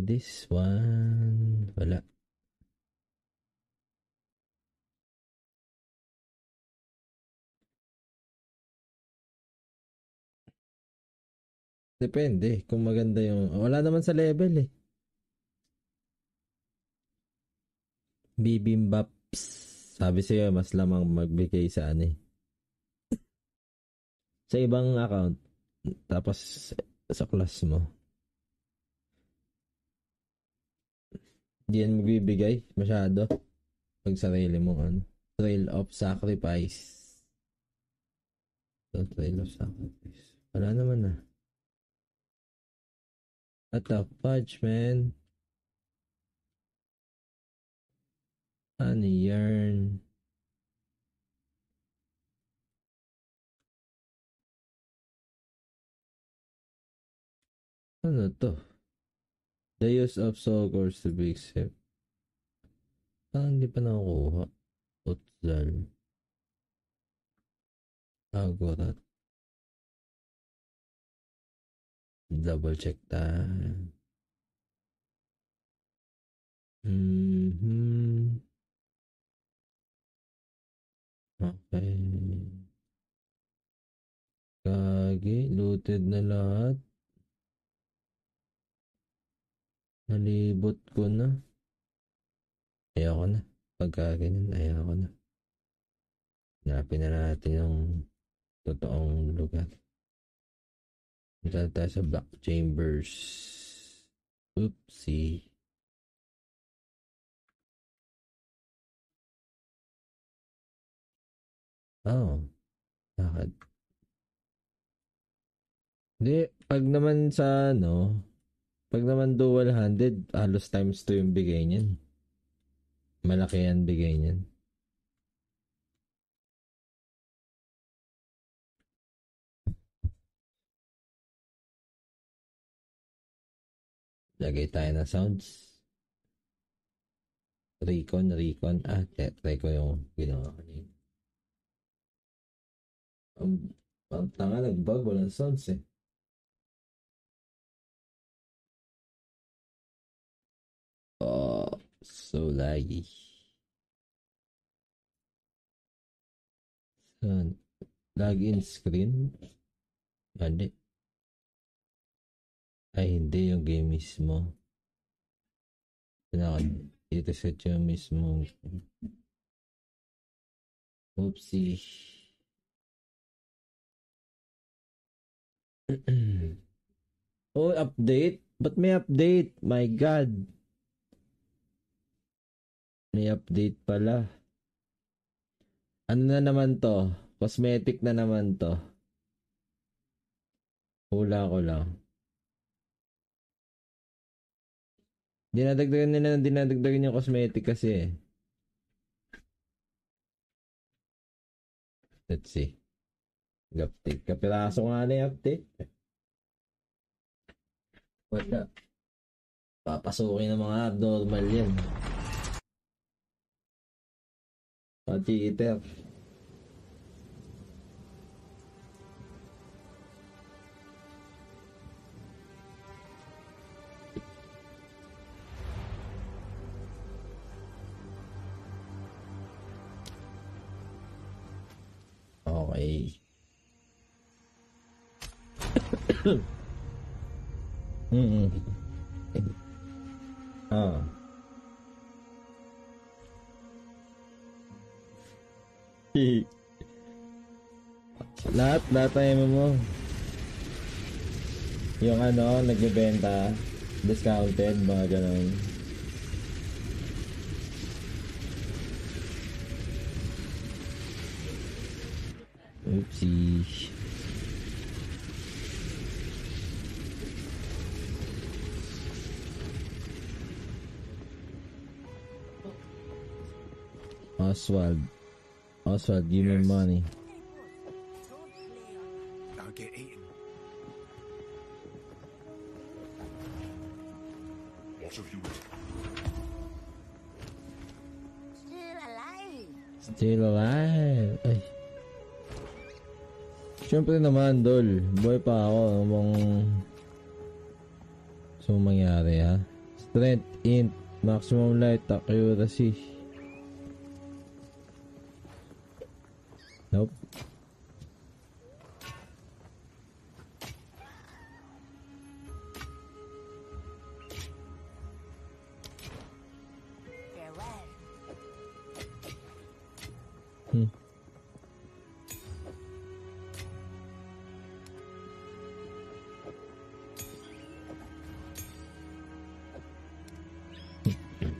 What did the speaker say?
this one. Wala. Depende kung maganda yung... Wala naman sa level eh. Bibimbaps. Sabi sa'yo, mas lamang magbigay sa ano eh. Sa ibang account. Tapos sa class mo. Hindi yan magbibigay masyado. Pag sarili mo ano. Trail of Sacrifice. So, Trail of Sacrifice. Wala naman na. Attack Fudge, man. Ano yarn? Ano to? The use of Sogors to be accepted. Hindi pa nakukuha. Utzal. Agorat. Double check time. Okay. Kage, looted na lahat. Nalibot ko na. Ayoko na. Pagka ganyan, ayoko na. Hanapin na natin yung totoong lugar. Punta tayo sa Black Chambers. Oopsie. Oh. Bakit? Hindi, pag naman sa ano, pag naman dual-handed, halos times 2 yung bigay niyan. Malaki yan bigay niyan. Lagay tayo ng sounds. Recon. Try ko yung ginawa kanina. Ang tanga, nag-bug, walang sounds eh. Oh, so laggy. Login screen? Hindi. Ay, hindi yung game mismo. Ito set yung mismo. Oopsie. Oh, update? Ba't may update? My God. May update pala. Ano na naman to? Cosmetic na naman to. Hula ko lang. Dinadagdagan yung cosmetic kasi eh. Let's see. Update. Kapiraso nga na yung update. Wala. Papasukin ng mga abnormal yan. Cheater. Okay. Lahat tayo mo. Yung ano, nagbebenta, discounted, mga ganun. Oopsie. Oswald, give me money. I'll get eaten. What have you Still alive. Ay. Siyempre naman, Dol. Buhay pa ako. Anong mangyari, ha? Strength, int, maximum light accuracy. Nope. Farewell.